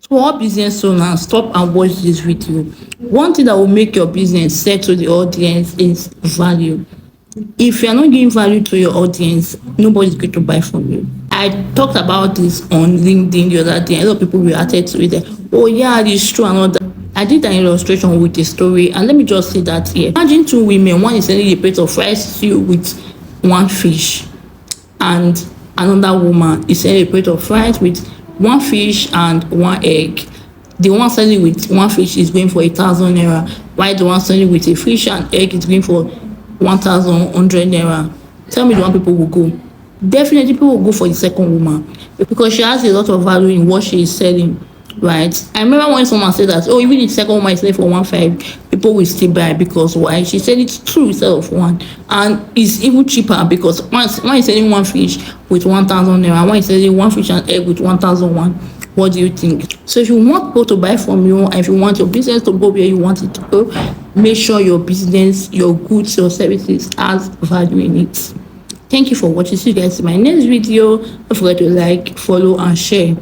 For all business owners, stop and watch this video. One thing that will make your business sell to the audience is value. If you are not giving value to your audience, nobody's going to buy from you. I talked about this on LinkedIn the other day. A lot of people reacted to it. Oh yeah, it's true and all that. I did an illustration with a story, and let me just say that here. Imagine two women. One is selling a plate of rice to you with one fish, and another woman is selling a plate of rice with one fish and one egg. The one selling with one fish is going for 1,000 naira, while the one selling with a fish and egg is going for 1,100 naira. Tell me the one people will go. Definitely people will go for the second woman because she has a lot of value in what she is selling, right? I remember when someone said that, oh, even if the second woman is selling for 1,500, people will still buy because why? She said it's two instead of one, and it's even cheaper because one is selling one fish with 1,000 naira, one is selling one fish and egg with 1,001. What do you think? So if you want people to buy from you, and if you want your business to go where you want it to go, make sure your business, your goods, your services has value in it. Thank you for watching. See you guys in my next video. Don't forget to like, follow, and share.